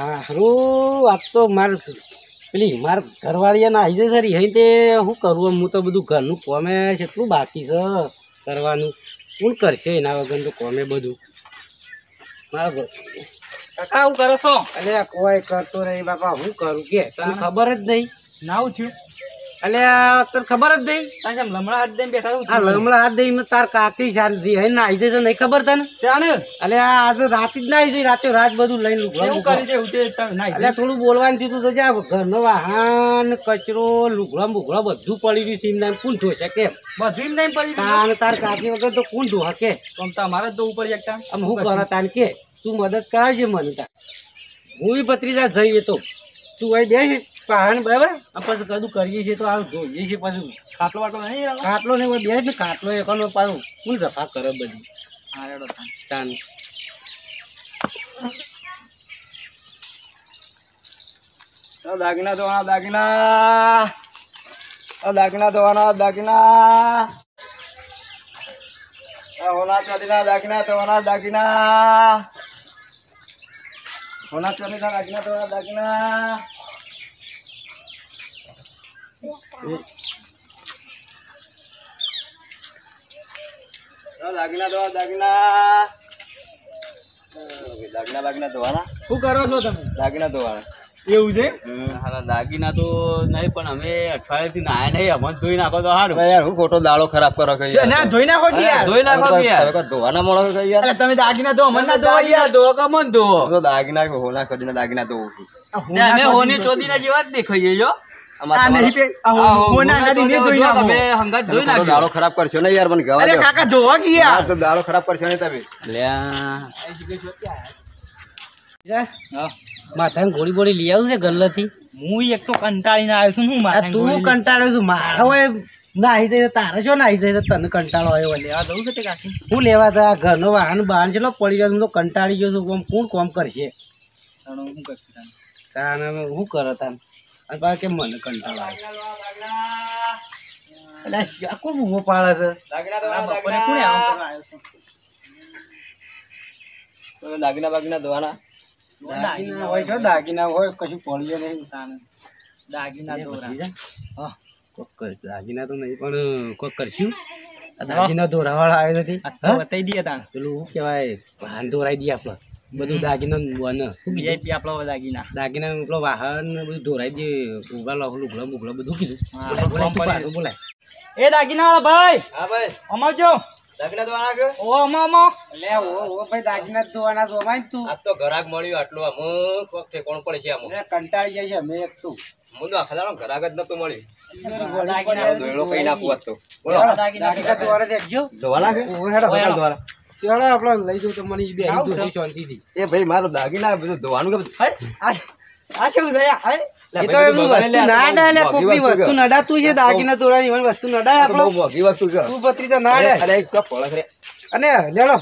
હારું આજ તો માર પેલી માર ઘરવાળીને આવી જાય ખરી અહીં તે શું કરું હું તો બધું ઘરનું કોમે કેટલું બાકી છે કરવાનું કોણ કરશે એના વગર તો કોમે બધું મારા કાકા હું કરો છો? અલે કોઈ કરતો નહીં બાપા હું કરું કે તને ખબર જ નહીં નાવું થયું અલે તને ખબર જ નહીં તારે લમણા હાથ દઈને બેઠા છું. આ લમણા હાથ દઈને તાર કાકી શાંતિ હે ના આવી જશે નહીં ખબર તને ચાને અલે આજે રાત જ ના આવી જઈ રાતે રાત બધું લઈને એવું કરી દે ઉતે નાઈ એટલે થોડું બોલવાનું થયું તો જા ઘરનો વાહન કચરો લુગડા બુગડા બધું પડી રહ્યું સીમના કોણ ધોશે કેમ બધું નહીં પડી તાન તાર કાકી વગર તો કોણ ધોવા કે તો તમારે તો ઉપર એકતા આમ હું કરો તાન કે તું મદદ કરાવજે મને તાર હું બી ભત્રીજા જઈએ તો તું અહીં બેસ પહાણ બરાબર પછી કદું કરીએ છીએ તો આ ધોઈએ છીએ પછી ખાટલો વાટલો નહીં આવે? ખાટલો ને બેસ ને ખાટલો એકોનો પાછું ફૂલ સફા કરે બધી હા રેડો તાન દાગીના ધોવાના દાગીના ધોવાના દાગીના હોના ચોલીના દાગીના ધોવાના દાગીના હોના ચોલીના દાગીના ધોવાના દાગીના દાગીના ધોવા દાગીના દાગીના ધોવાના શું કરો છો તમે? દાગીના ધોવાના એવું છે? દાગીના તો નહીં પણ અમે અઠવાડિયેથી નાયા નહીં અમને ધોઈ નાખો તો સારું. યાર હું ખોટો દાડો ખરાબ કરો કે ના ધોઈ નાખો કે યાર. ધોઈ નાખો કે યાર. તમે ધોવાના મળો કે યાર અરે તમે દાગીના ધો મને ના ધો યાર. ધો કે મન ધો. હું તો દાગીના હોના ખોદીના દાગીના ધોવું છું અમે હોની ચોદીના જેવા જ દેખાઈએ છો. આ નહીં પે આ હોના ગાડી ને ધોઈ નાખો. તમે હંગાત ધોઈ તો નાખો. દાડો ખરાબ કરશો ને યાર મને ગવા અરે દો કાકા ધોવા કે યાર. તો દાડો ખરાબ કરશો ને તમે માથાને ગોળી બોળી લઈ આવું છે ગલ્લાથી હું એક તો કંટાળીને આવ્યો છું હું માથે તું કંટાળો છું મારા હોય ના આવી જાય તારે જો ના આવી જાય તને કંટાળો આવ્યો લેવા દઉં છે તે કાકી. હું લેવા તા ઘરનો વાહન બહાર ચલો પડી ગયો હું તો કંટાળી ગયો છું કોમ કોણ કોમ કરશે તાણું હું કરશું તાણ. તાને શું કરે તાન અને પાછા કેમ મને કંટાળો આવે એટલે આ કોણ ઊભો પાડે છે આ બપોરે કોણે આમ કરવા આવ્યો છું? દાગીના બાગીના ધોવાના દાગીના હોય છે દાગીના હોય કશું પડ્યો નહીં તાણે. દાગીના ધોરા. હા દાગીના તો નહીં પણ કોક કરશું આ દાગીના ધોરાવાળા આવ્યો નથી આ તો બતાઈ દઈએ તાણ. પેલું શું કહેવાય વાહન ધોરાઈ દઈએ આપણે બધું દાગીના બને VIP આપણો દાગીના. દાગીના પેલો વાહન ને બધું ધોરાઈ દઈએ ઉભા લુગડા બુગડા બધું કીધું હા, બોલાય, કોમ બોલાય, પડી. તું બોલાય. એ દાગીના વાળા ભાઈ હા ભાઈ અમાવજો. દાગીના ધોવાના કે ઓ અમા લે ઓ ભાઈ દાગીના ધોવાના ધોવાય તું આજ તો ઘરાક મળ્યું આટલું આમ કોક છે કોણ પડે છે આમ કંટાળી જાય છે મેં એક તું હું તો આખા દાડો ઘરાક જ નતું મળ્યું દાગીના દોયડો કઈ નાખવું હોત તો બોલો દાગીના દાગીના ધોવાના દેખજો ધોવાના કે ઓ હેડો હેડો. ધોવાના ચાલો આપણે લઈ જવું તો મને ઈ બે આવું છે. ધોતી શાંતિથી એ ભાઈ મારો દાગીના બધું ધોવાનું કે બધું હે આ શું થયા હે એ તો એમ વસ્તુ ના ડાલે કોકની વસ્તુ નડાતું છે દાગીના ધોરાની એવી વસ્તુ નડાય આપણો બહુ મોંઘી વસ્તુ છે તું ભત્રીજા ના ડાય અરે એક તો પડક રે અને લેડો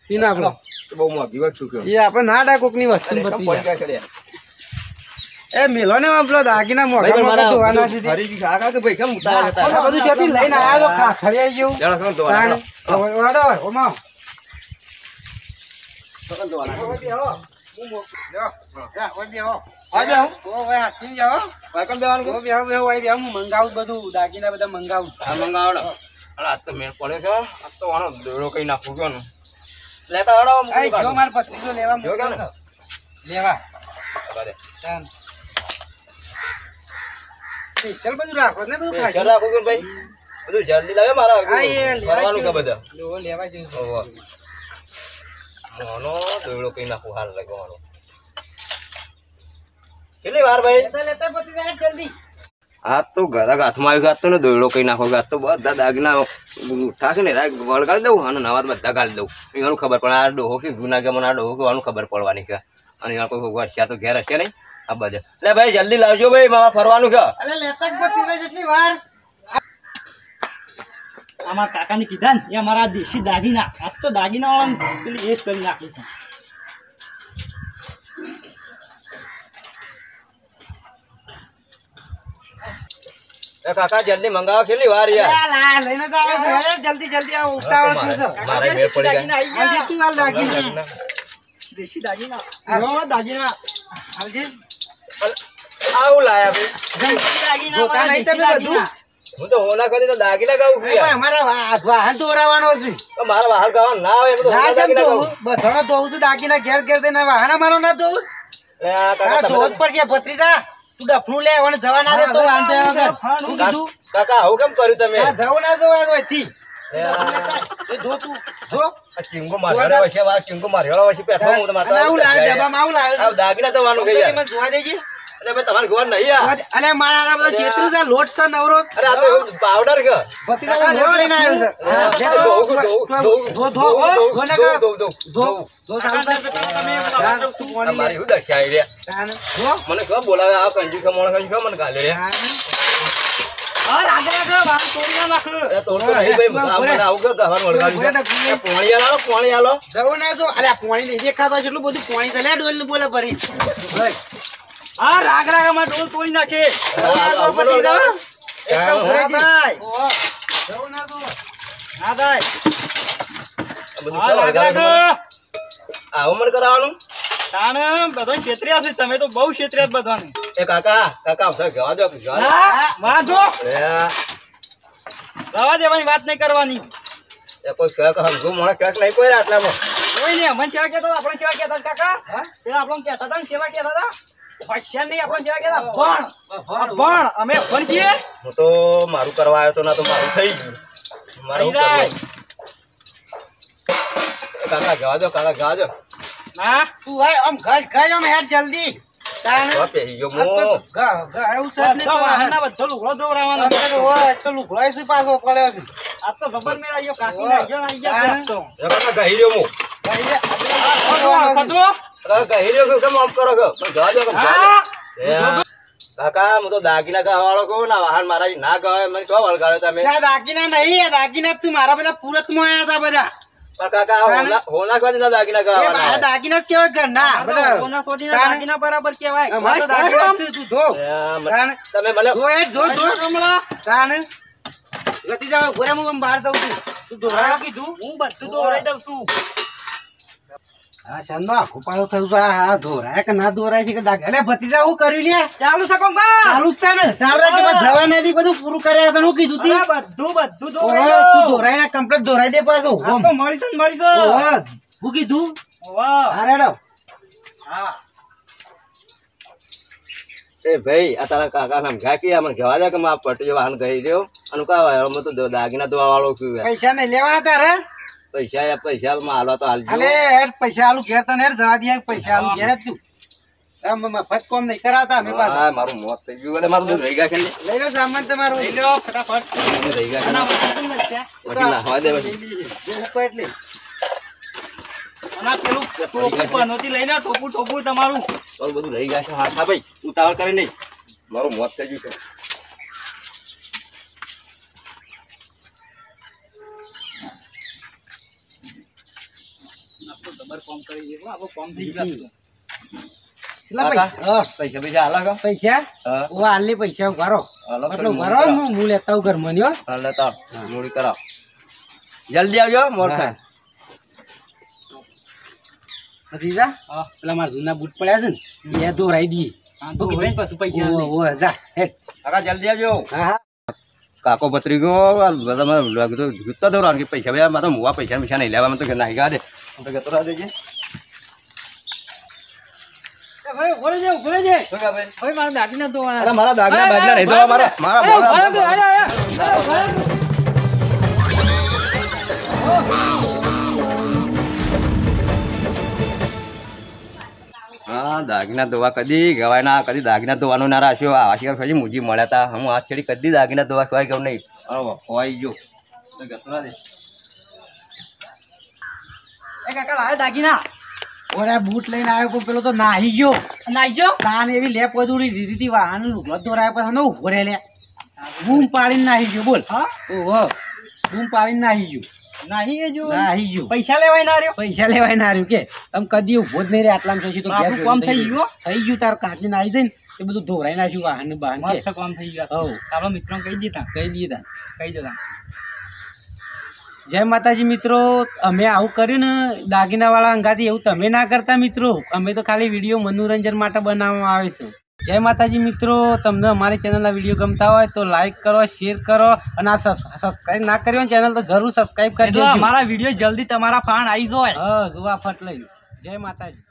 તીના આપણો બહુ મોંઘી વસ્તુ છે એ આપણે ના ડાય કોકની વસ્તુ અરે કમ પડી ભત્રીજા ગયા કરે એ મેલો ને આપણો દાગીના ભાઈ મોઢા મારા ધોવાના બધું દીધી ફરીથી કાકા કે ભાઈ કેમ ઉતાવળ હતા આ બધું ચોથી લઈને આયા તો ખાખડિયા જેવું ચાલો કેમ ધોવાના તાણ વાડો ઓમાં કેમ ધોવાના ભાઈ કેમ ધોવાનું મંગાવું બધું દાગીના બધા મંગાવું આ મંગાવડો અરે આજ તો મેળ પડે છે આજ તો આનો દોયડો કઈ નાખવું ગયો ને લેતા આવડો જો માર પત્રીજો લેવા જો કે ને લેવા બરાબર તાન સ્પેશિયલ બધું રાખો ને બધું ઘર ખાઈ રાખું કે ભાઈ બધું જલ્દી લાવે મારા હા એ કરવાનું કે બધા લેવા છે ઓહો મોનો દોયડો કઈ નાખવું હાલ લાગવાનો કેટલી વાર ભાઈ લેતા પત્રીજા જલ્દી આ તો ઘરાક હાથમાં આવી ગયા તો ને દોયડો કઈ નાખો આ તો બધા દાગના ઉઠાકે ને વળગાડી દઉં અને નવા બધા ગાળી દઉં એનું ખબર પડે આ ડોહો કે ગુના કે મને આ ડોહો કેવાનું ખબર પડવાની કે અને એના કોઈ વર્ષિયા તો ઘેર હશે નહીં આ બધા એટલે ભાઈ જલ્દી લાવજો ભાઈ મારા ફરવાનું કે અલે લેતા પત્રીજા જેટલી વાર અમારા કાકાને કીધા ને એ અમારા દેશી દાગીના આજ તો દાગીના વાળા પેલી એ જ કરી નાખી છે. એ કાકા જલ્દી મંગાવો કેટલી વાર યાર લઈને તો આવે છે જલ્દી જલ્દી આ ઉતાવળ છે મારે મેળ પડી દાગીના ગયા આવી ગયા. તું હાલ દાગીના દેશી દાગીના દાગીના આવજે. આવું લાયા ભાઈ. દેશી દાગીના જોતા મારા નહીં દેશી તમે બધું? દાગીના. હું તો હોના કરી તો દાગીના ગાવું એ પણ અમારા વાહન દોરાવાનો છે. તો મારા વાહન ગાવા ના આવે એમ તો ના હોના છે દાગીના તો ગાવું. બધાનો ધોવું છું દાગીના ઘેર ઘેર થઈને વાહન અમારો ના ધોવું. લે આ હા, કાકા ધોવું જ તમે પડશે ભત્રીજા. તું ડફનું લે અને જવા ના દે તો વાંધો વગર. ફાણું કીધું. કાકા આવું કેમ કર્યું તમે હા, જવું ના જોવા દો અહીંથી. લે આ એ ધો તું ધો. ચીંગો માર્યો હોય છે વા ચીંગો માર્યો હોય છે પેટમાં હું તો અને આવું લાવે મારતા ડબ્બામાં આવું લાવે. આ દાગીના તો વાનું ગઈ યાર મને જોવા દેજે. અરે ભાઈ તમારે ગોળ નહીં યાર અલે મારા આ બધો છેતરું છે, લોટ છે નવરો. અરે આ તો એવું પાવડર કે ભત્રીજા તો લોટ લઈને આવ્યો છે. હા, જે ધોવું, ધો, ધોવું, ધો, ધોવું, ધો, ધોવું, ધો ને ધોવું, કર. ધોવું, ધો, ધોવું. ધો ચાલુ કર. તમે હા, તું આ પાણી મારી લે. શું દશા આવી રહ્યા તાને. ધો. મને ખબર બોલાવે આ કંજુ કે મોણ કંજુ કે મને ગાલે રે તાને. હા, રાગે વાહન તોડી ના નાખ. એ તો તો નહીં ભાઈ આ મને આવું કે ગહવાનું વળગાડ્યું છે એ પોણી આલો જવું ના જો. અરે આ પાણી નહીં દેખાતો છે, એટલું બધું પાણી છે. લે ડોલ ને બોલે ભરી. બસ. હા, રાગમાં ડોલ તોડી નાખે. જવું ના જો ભત્રીજા. એકદમ હા, ભરાઈ દી. ભાઈ. ઓહો. જવું ના જો. હા, ભાઈ. બધું હા, વળગાડ્યું રાગ. આવું મને કરાવવાનું તાણ બધો ક્ષેત્રિયા છે, તમે તો બહુ ક્ષેત્રિયા જ બધાને. એ કાકા આવશે ગવા દો હા, વાંધો. એ રવા દેવાની વાત નહીં કરવાની. કોઈ કહે હમજુ મને ક્યાંક નહીં કોઈ આટલામાં કોઈ નહીં, અમને સેવા કહેતા હતા, આપણે સેવા કહેતા હતા, કાકા. પેલા આપણને કહેતા હતા ને સેવા કહેતા હતા. હોશિયાર નહીં, આપણે સેવા કહેતા ભણ અમે ભણ છીએ. હું તો મારું કરવા આવ્યો તો ના તો મારું થઈ ગયું મારું થઈ જાય. કાકા ગવા દો હા, તું ભાઈ આમ ગજ આમ હેડ જલ્દી. તાને. ગવા પહેરી ગયો આ હું તો એવું છે જ નહીં બધો તો વાહનના બધો લુગડો ધોવરાવવાનો. અમે તો હોય તો લુગડાય છે પાછો પડ્યો છે. આ તો ગબ્બર મેળ આવ્યો, કાકી ને આવ્યો ને આવી ગયા તાણ. તો. એ કાકા ગહી રહ્યો હું ખતરો. અરે ગહી રહ્યો કેમ આમ કરો છો પણ ગવા દો કે ગવા હા. દો. એ કાકા હું તો દાગીના ગાવાળો કહું ના વાહન મારા ના ગવાય મને કહો વળગાડ્યો તમે ત્યાં દાગીના નહીં, આ દાગીના જ છે. મારા બધા પુરતમાં આયા હતા બધા. પણ કાકા હોના કરવા દીધા દાગીના એ આ ગાવાના દાગીના જ કેવાય ઘરના આ તો બધા. સોના સોદીના તાણ. દાગીના બરાબર કહેવાય. અમારે તો દાગીના જ છે. તું ધો. તાણ. તમે મને ધો હેડ, ધો, ધો. હમણાં. તાને. ગતિ જાવ ઘોરે હું બહાર દઉં છું. તું ધોરાયો કીધું. હું બધું દોરાઈ દઉં છું. હા શંદો આખું પાછું થયું છે. આ ધોરાય કે ના ધોરાય છે કે દાગ અલે ભતીજા હું કર્યું લે ચાલુ શકો બા. ચાલુ જ છે ને ચાલુ રાખ કે બસ જવા નથી બધું પૂરું કર્યા વગર હું કીધું તી અરે બધું ઓહો, દોરાઈ તું દઉં. ધોરાય ને કમ્પ્લીટ ધોરાઈ દે પાછું આ તો મળીશું ને મળીશું. ઓહો, હું કીધું વાહ. હા રેડો હા. એ ભાઈ આ તારા કાકા નામ ઘા કે મને કહેવા દે કે મારા પટી વાહન ગઈ રહ્યો અને કા અમે તો દાગીના દવા વાળો છું પૈસા નહીં લેવાના તારે પૈસા માં હાલવા તો હાલજો અલે હેડ પૈસા આલુ ઘેર તને હેડ જવા દે પૈસા આલુ ઘેર જ તું આમ મફત કોમ નહીં કરાતા અમે પાછા હા મારું મોત થઈ ગયું એટલે મારું દૂધ રહી ગયા કે નહીં? લઈ લો સામાન તમારો લઈ લો ફટાફટ. દૂધ રહી ગયા કે આના નહીં? વાસણ નથી. પછી નાખવા દે પછી જે મૂકો એટલે આના પેલું ટોપું પનોતી લઈ લો, ટોપું તમારું. તો બધું રહી ગયા છે હા હા ભાઈ ઉતાવળ કરી નહીં મારું મોત થઈ ગયું છે ખબર કોમ કરી છે, આપણું કોમ થઈ ગયું. કેટલા કાકા, પૈસા પૈસા હાલા કા પૈસા હા ઓ આલી પૈસા ઉભારો હાલો એટલે ઉભારો હું લેતા આવું ઘરમાં ની હો હાલ લેતા મૂડી કરાવ જલ્દી આવજો મોર હા. થાય ભતીજા હા. પેલા મારા જૂના બૂટ પડ્યા છે ને એ ધોરાઈ દઈએ હા, તો કીધું ને પછી પૈસા ઓહો, લઈ. ઓહો, જા હેડ કાકા જલ્દી આવજો હા હા કાકો પત્રી ગયો બધા લાગતો જૂતા દોરવાનું કે પૈસા ભાઈ મારે તો મુવા પૈસા નહીં લેવા મને તો કે નાહી ગયા દે તો કે તોરા દેજે શું કે ભાઈ અરે મારા દાગના બાગના નહીં ધોવા મારા હા દાગીના ધોવા કદી ગવાય ના કદી દાગીના ધોવાનું ના રાખ્યો આ વાસી પછી મુજી મળ્યા તા હું આ છેડી કદી દાગીના ધોવા ખવાય ગયો નહીં ખવાઈ ગયો તો કે તોરા દે એ કાકા લાવે દાગીના. ઓરે બૂટ લઈને આવ્યો કોઈ પેલો તો નાહી ગયો નાઈજો. તાન એવી લેપ વધુડી દીધી હતી વાહન લુગડો દોરાય પછી ન ઉભો રે લે બૂમ પાડીને નાહી ગયો બોલ હા? ઓહો બૂમ પાડીને નાહી ગયો નાહી એ જો. નાહી ગયો પૈસા લેવાય ના રહ્યો. પૈસા લેવાય ના રહ્યું કે આમ કદી ઉભો જ નહીં રે આટલામાં પછી તો ઘેર આપણું કામ થઈ ગયું. થઈ ગયું તાર કાચી નાહી જઈને એ બધું ધોરાઈ નાખ્યું વાહન ને બહાન કે મસ્ત કામ થઈ ગયું. હવ આપણા મિત્રો કહી દીધા. કહી દીધા કહી દેતા. જય માતાજી મિત્રો, અમે આવું કર્યું ને દાગીનાવાળા અંગાથી એવું તમે ના કરતા મિત્રો. અમે તો ખાલી વિડીયો મનોરંજન માટે બનાવવામાં આવે છે. જય માતાજી મિત્રો, તમને અમારી ચેનલના વિડીયો ગમતા હોય તો લાઈક કરો, શેર કરો અને આ સબસ્ક્રાઈબ ના કરી હોય ચેનલ તો જરૂર સબસ્ક્રાઈબ કરી એટલે દેજો. અમારા વિડીયો જલ્દી તમારા ફાન આવી જાય. હા, જોવા ફટ લઈને. જય માતાજી.